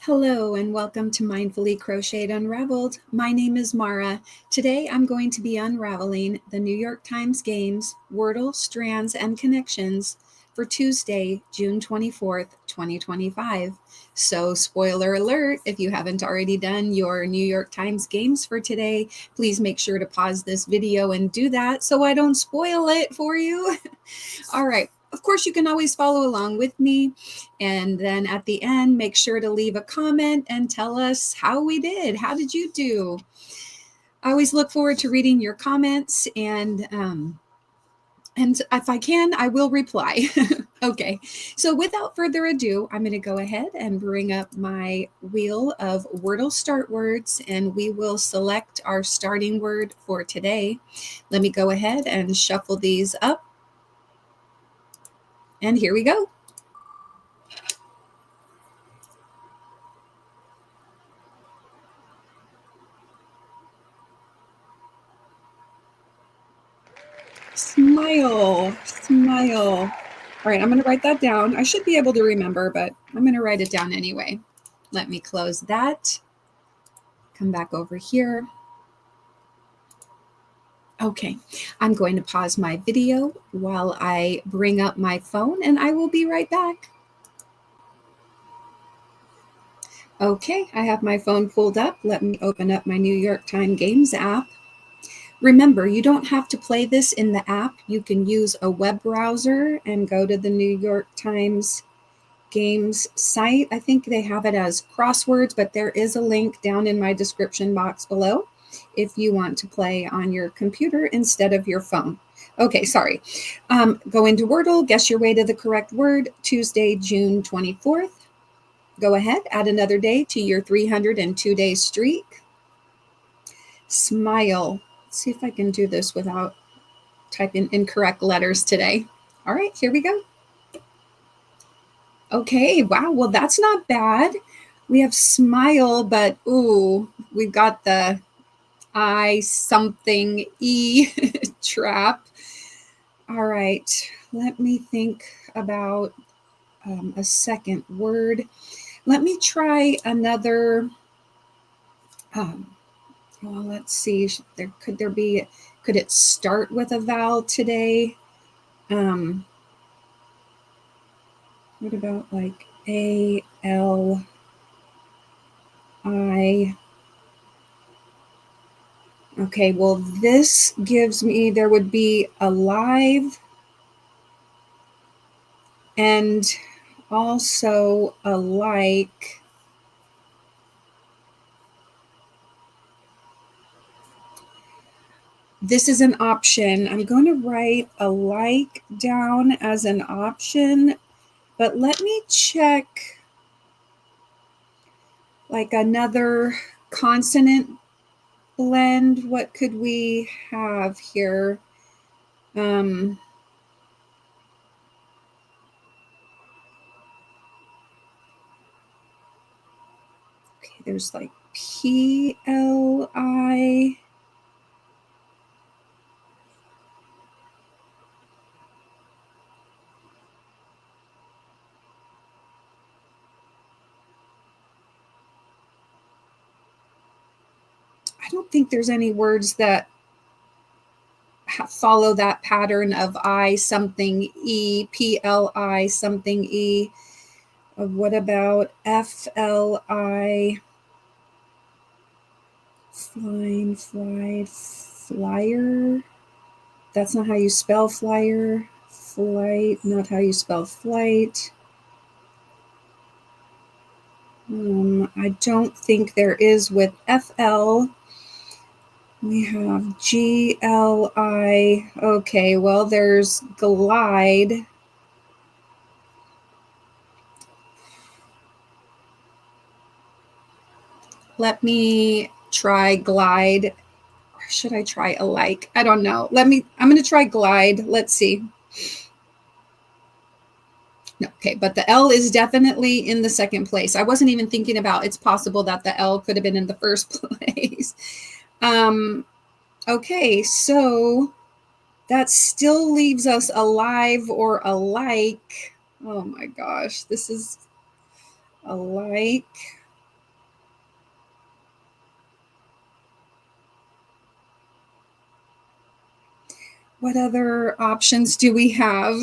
Hello and welcome to Mindfully Crocheted Unraveled. My name is Mara. Today I'm going to be unraveling the New York Times Games, WORDLE, Strands, and Connections for Tuesday, June 24th, 2025. So spoiler alert, if you haven't already done your New York Times Games for today, please make sure to pause this video and do that so I don't spoil it for you. All right. Of course, you can always follow along with me. And then at the end, make sure to leave a comment and tell us how we did. How did you do? I always look forward to reading your comments, and if I can, I will reply. Okay, so without further ado, I'm going to go ahead and bring up my wheel of Wordle start words, and we will select our starting word for today. Let me go ahead and shuffle these up. And here we go. Smile, smile. All right, I'm going to write that down. I should be able to remember, but I'm going to write it down anyway. Let me close that. Come back over here. Okay, I'm going to pause my video while I bring up my phone, and I will be right back. Okay, I have my phone pulled up. Let me open up my New York Times Games app. Remember, you don't have to play this in the app. You can use a web browser and go to the New York Times Games site. I think they have it as crosswords, but there is a link down in my description box below if you want to play on your computer instead of your phone. Okay, sorry. Go into Wordle, guess your way to the correct word, Tuesday, June 24th. Go ahead, add another day to your 302-day streak. Smile. Let's see if I can do this without typing incorrect letters today. All right, here we go. Okay, wow, well, that's not bad. We have smile, but ooh, we've got the I something E trap. All right, let me think about a second word. Let me try another. Well, let's see. Could it start with a vowel today? What about like A, L, I? Okay, well, this gives me, there would be alive and also alike. This is an option. I'm going to write alike down as an option, but let me check like another consonant blend. What could we have here? Okay, there's like PLI. I don't think there's any words that follow that pattern of I something E, PLI something E. What about FLI? Flying, flight, flyer. That's not how you spell flyer. Flight, not how you spell flight. I don't think there is with FL. We have GLI. Okay, well, there's glide. Let me try glide. Or should I try alike? I don't know. I'm going to try glide. Let's see. No, okay, but the L is definitely in the second place. I wasn't even thinking about it's possible that the L could have been in the first place. Okay, so that still leaves us alive or alike. Oh my gosh, this is alike. What other options do we have?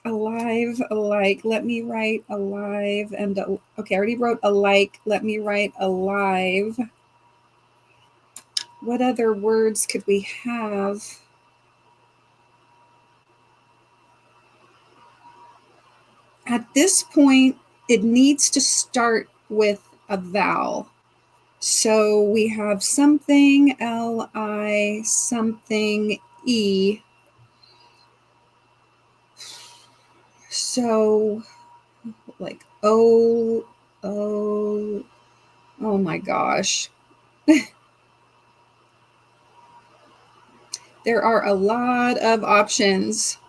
Alive, alike. Let me write alive and okay, I already wrote alike. Let me write alive. What other words could we have? At this point, it needs to start with a vowel. So we have something L-I, something E. So like oh my gosh. There are a lot of options.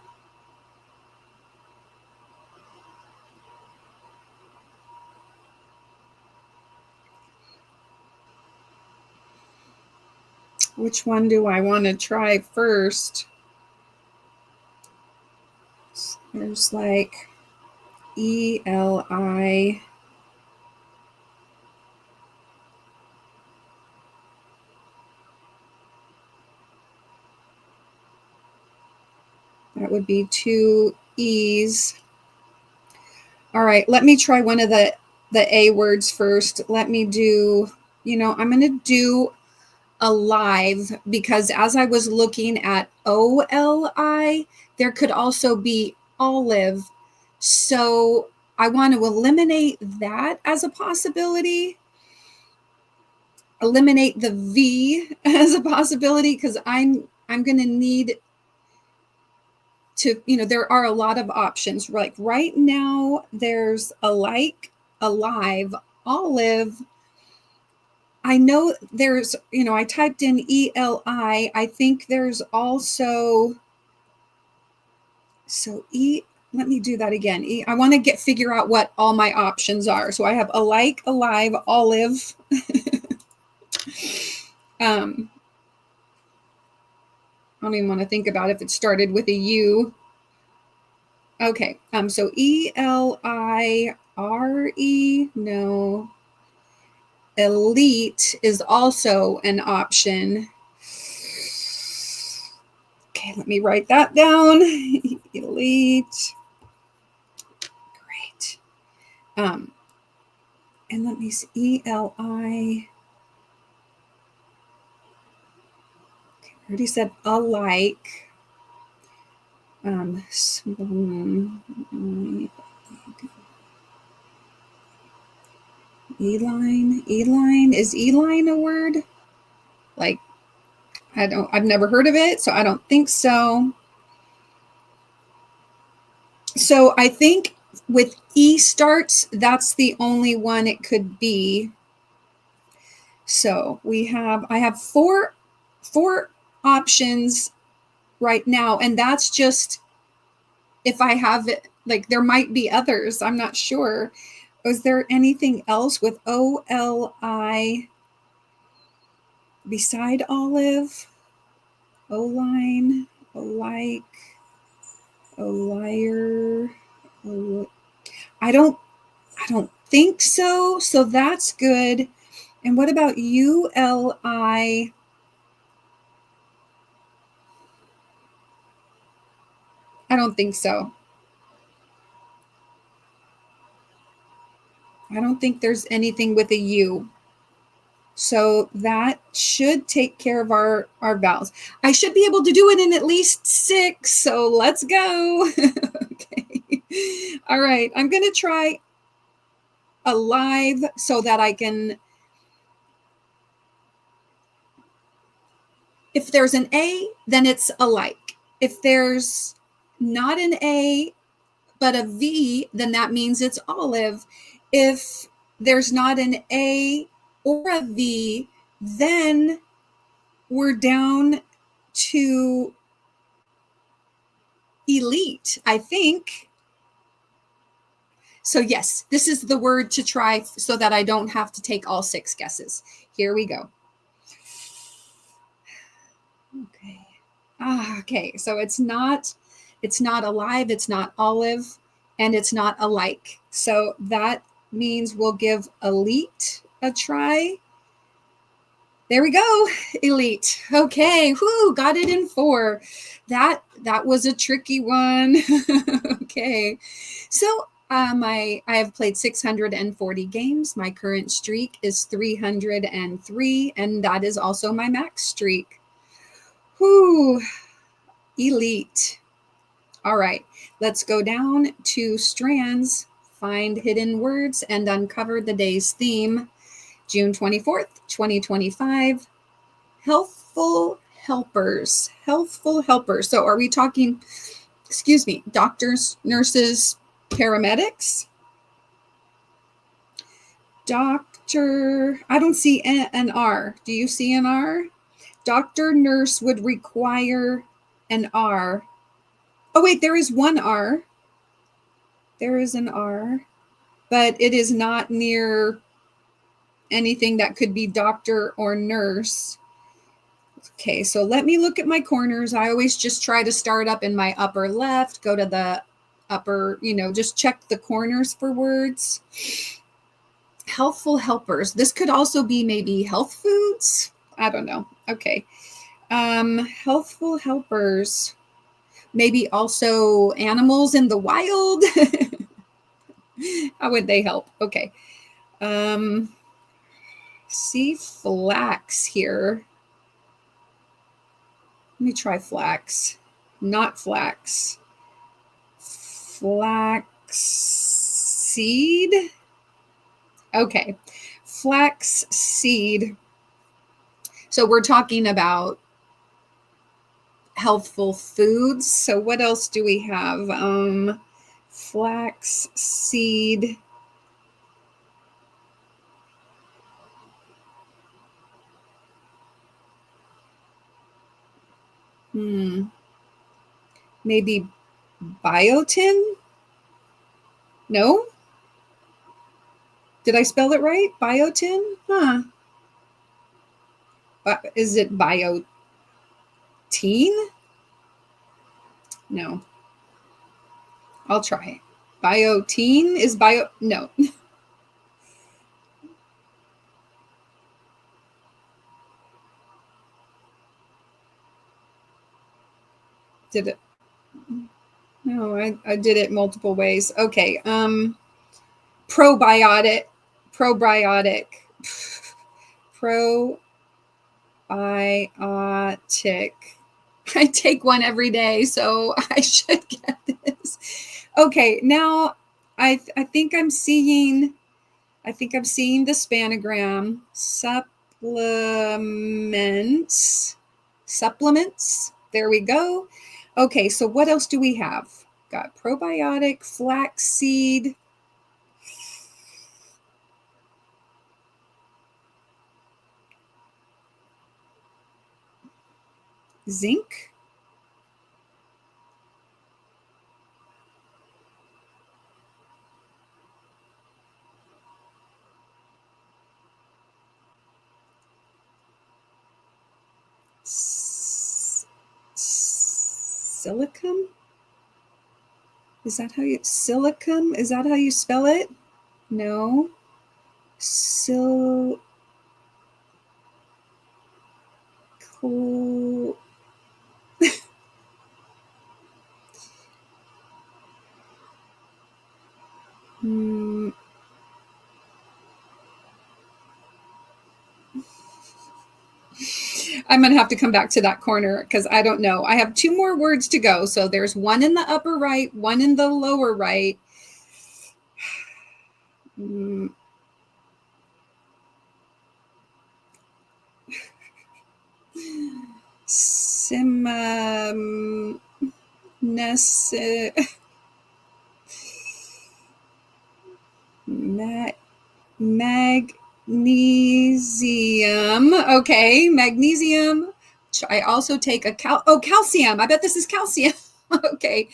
Which one do I want to try first? There's like E-L-I. That would be 2 E's. All right, let me try one of the A words first. Let me do, I'm going to do alive, because as I was looking at O-L-I, there could also be olive. So I want to eliminate that as a possibility. Eliminate the V as a possibility, because I'm going to need to, there are a lot of options. Like right now, there's alike, alive, olive. I know there's, I typed in E-L-I. I think there's also, let me do that again. I want to figure out what all my options are. So I have alike, alive, olive. I don't even want to think about if it started with a U. Okay, so E-L-I-R-E, no. Elite is also an option. Okay, let me write that down. Elite. Great. And let me see, E-L-I. Okay, I already said alike. Eline, is Eline a word? Like, I've never heard of it, so I don't think so. So I think with E starts, that's the only one it could be. So I have four options right now, and that's just if I have it, like there might be others, I'm not sure. Is there anything else with O-L-I beside olive? O-line, alike, O-liar. I don't think so. So that's good. And what about U-L-I? I don't think so. I don't think there's anything with a U. So that should take care of our vowels. I should be able to do it in at least 6. So let's go. Okay. All right. I'm going to try alive so that I can, if there's an A, then it's alike. If there's not an A, but a V, then that means it's olive. If there's not an A or a V, then we're down to elite, I think. So yes, this is the word to try so that I don't have to take all 6 guesses. Here we go. Okay. Okay, so it's not alive, it's not olive, and it's not alike. So that means we'll give elite a try. There we go. Elite. Okay. Whoo, got it in 4. That was a tricky one. Okay. So I have played 640 games. My current streak is 303, and that is also my max streak. Whoo. Elite. All right. Let's go down to Strands, find hidden words, and uncover the day's theme. June 24th, 2025. Healthful helpers. Healthful helpers. So are we talking, excuse me, doctors, nurses, paramedics? Doctor, I don't see an R. Do you see an R? Doctor, nurse would require an R. Oh, wait, there is one R. There is an R, but it is not near anything that could be doctor or nurse. Okay, so let me look at my corners. I always just try to start up in my upper left, go to the upper, just check the corners for words. Healthful helpers. This could also be maybe health foods. I don't know. Okay. Healthful helpers. Maybe also animals in the wild. How would they help? Okay. See flax here. Let me try flax. Not flax. Flax seed. Okay. Flax seed. So we're talking about healthful foods. So what else do we have? Flax seed. Maybe biotin? No? Did I spell it right? Biotin? Huh. Is it biotin? No. I'll try. Biotin is bio. No. Did it? No, I did it multiple ways. Okay. Probiotic. Probiotic. Probiotic. I take one every day, so I should get this. Okay, now I think I'm seeing the spanogram. Supplements. There we go. Okay, so what else do we have? Got probiotic, flaxseed, zinc. Silicum? Is that how you spell it? No. I'm going to have to come back to that corner because I don't know. I have 2 more words to go. So there's one in the upper right, one in the lower right. Magnesium. Okay, magnesium. I also take a calcium. I bet this is calcium. Okay,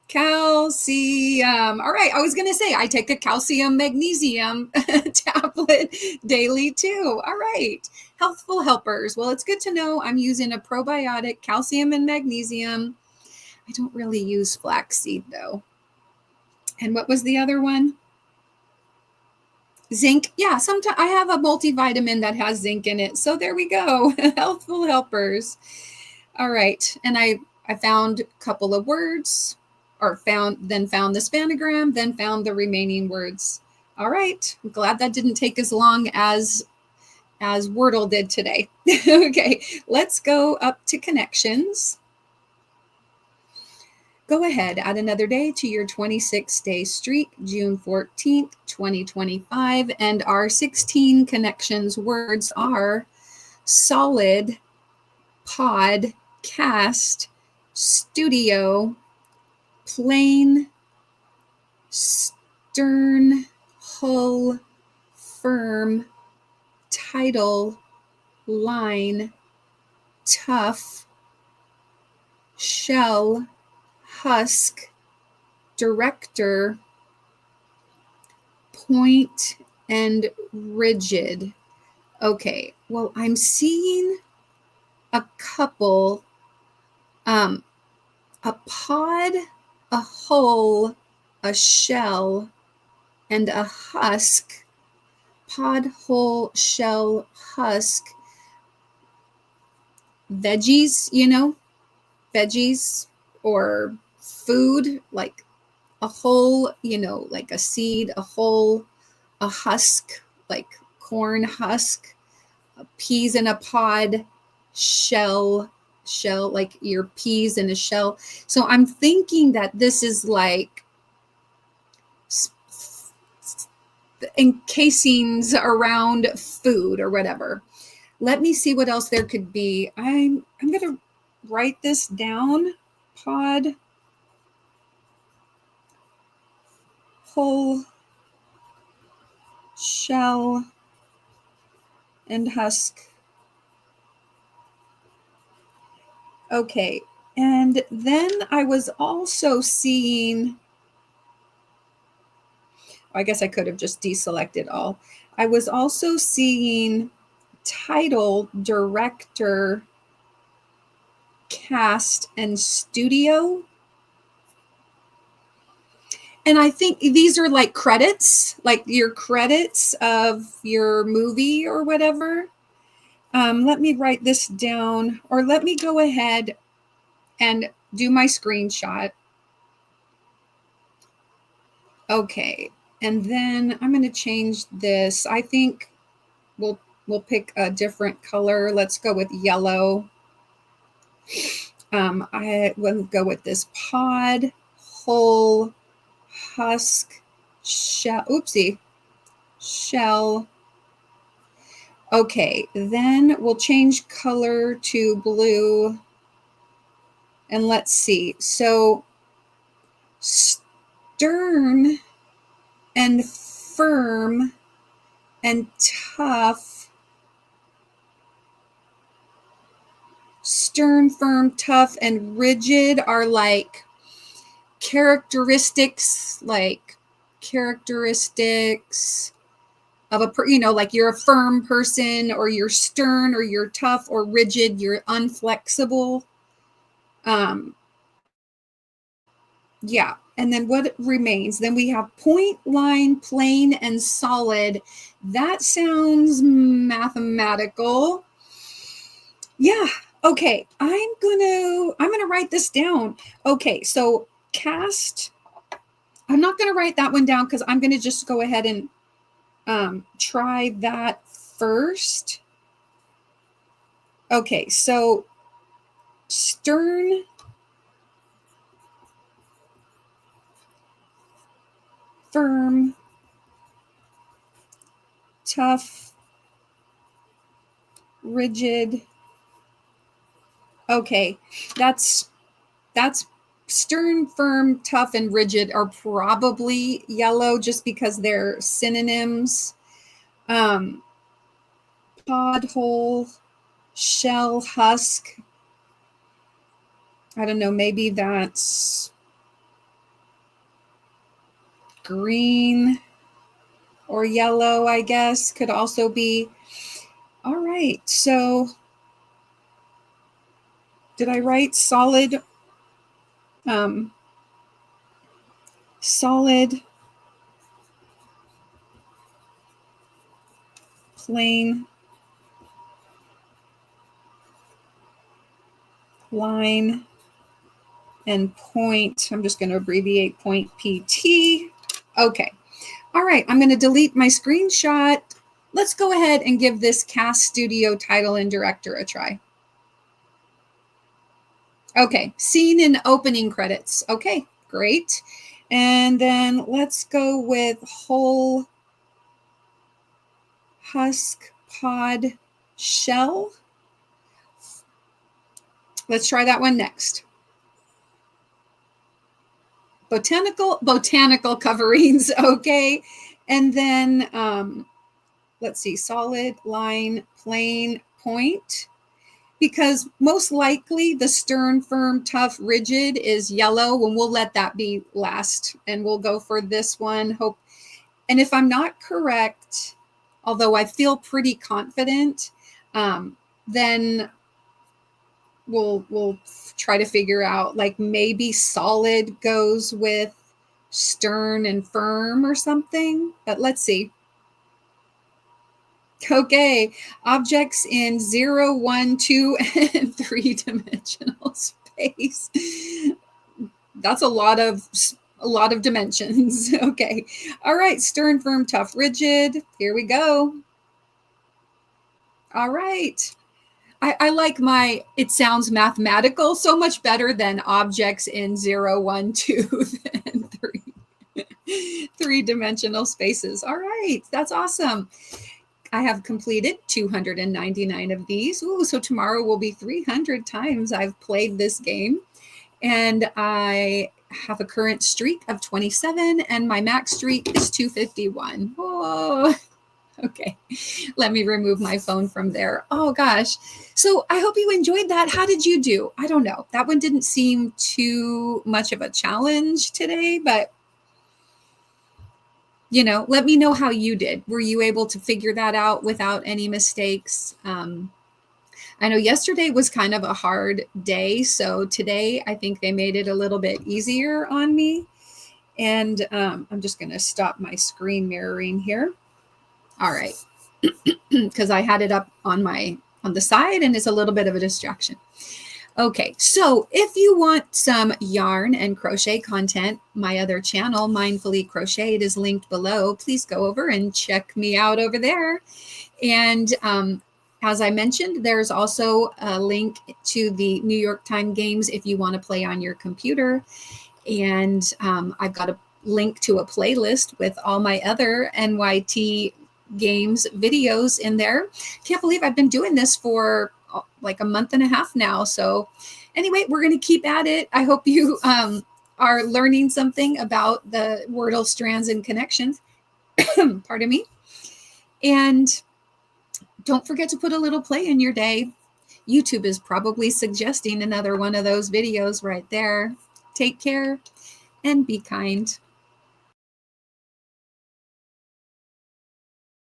calcium. All right, I was going to say I take a calcium magnesium tablet daily too. All right, healthful helpers. Well, it's good to know I'm using a probiotic, calcium and magnesium. I don't really use flaxseed though. And what was the other one? Zinc. Yeah, sometimes I have a multivitamin that has zinc in it. So there we go. Healthful helpers. All right. And I found a couple of words, or found the spanogram, then found the remaining words. All right. I'm glad that didn't take as long as Wordle did today. Okay, let's go up to connections. Go ahead, add another day to your 26-day streak, June 14th, 2025. And our 16 connections words are solid, pod, cast, studio, plain, stern, hull, firm, title, line, tough, shell, husk, director, point, and rigid. Okay, well, I'm seeing a couple, a pod, a hull, a shell, and a husk. Pod, hull, shell, husk. Veggies, veggies or food, like a hull, like a seed, a hull, a husk, like corn husk, peas in a pod, shell, like your peas in a shell. So I'm thinking that this is like encasings around food or whatever. Let me see what else there could be. I'm going to write this down. Pod, hull, shell, and husk. Okay, and then I was also seeing, I guess I could have just deselected all. I was also seeing title, director, cast, and studio. And I think these are like credits, like your credits of your movie or whatever. Let me write this down, or let me go ahead and do my screenshot. Okay, and then I'm going to change this. I think we'll pick a different color. Let's go with yellow. I will go with this pod, hull, husk, shell. Oopsie, shell. Okay, then we'll change color to blue. And let's see. So stern and firm and tough. Stern, firm, tough, and rigid are like characteristics of a, like you're a firm person, or you're stern, or you're tough, or rigid, you're unflexible. Yeah. And then what remains? Then we have point, line, plain, and solid. That sounds mathematical. Yeah. Okay. I'm gonna write this down. Okay. So cast. I'm not gonna write that one down because I'm gonna just go ahead and try that first. Okay. So stern, firm, tough, rigid. Okay, that's stern, firm, tough, and rigid are probably yellow just because they're synonyms. Pod, hull, shell, husk. I don't know, maybe that's green or yellow, I guess, could also be. All right, so did I write solid? Solid, plane, line, and point. I'm just going to abbreviate point PT. Okay. All right. I'm going to delete my screenshot. Let's go ahead and give this cast studio title and director a try. Okay. Scene in opening credits. Okay. Great. And then let's go with whole husk pod shell. Let's try that one next. Botanical coverings. Okay. And then let's see, solid, line, plane, point. Because most likely the stern, firm, tough, rigid is yellow, and we'll let that be last. And we'll go for this one. Hope. And if I'm not correct, although I feel pretty confident, then we'll try to figure out, like, maybe solid goes with stern and firm or something. But let's see. Okay, objects in 0, 1, 2, and 3-dimensional space. That's a lot of dimensions. Okay. All right, stern, firm, tough, rigid. Here we go. All right. I like it sounds mathematical so much better than objects in 0, 1, 2, and 3. 3-dimensional spaces. All right, that's awesome. I have completed 299 of these. Ooh, so tomorrow will be 300 times I've played this game. And I have a current streak of 27, and my max streak is 251. Whoa. Okay, let me remove my phone from there. Oh gosh. So I hope you enjoyed that. How did you do? I don't know. That one didn't seem too much of a challenge today, but let me know how you did. Were you able to figure that out without any mistakes? I know yesterday was kind of a hard day, so today I think they made it a little bit easier on me. And I'm just going to stop my screen mirroring here. All right, because I had it up on the side and it's a little bit of a distraction. Okay, so if you want some yarn and crochet content, my other channel, Mindfully Crocheted, is linked below. Please go over and check me out over there. And as I mentioned, there's also a link to the New York Times Games if you want to play on your computer. And I've got a link to a playlist with all my other NYT Games videos in there. Can't believe I've been doing this for like a month and a half now. So anyway, we're going to keep at it. I hope you are learning something about the Wordle strands and connections. Pardon me. And don't forget to put a little play in your day. YouTube is probably suggesting another one of those videos right there. Take care and be kind.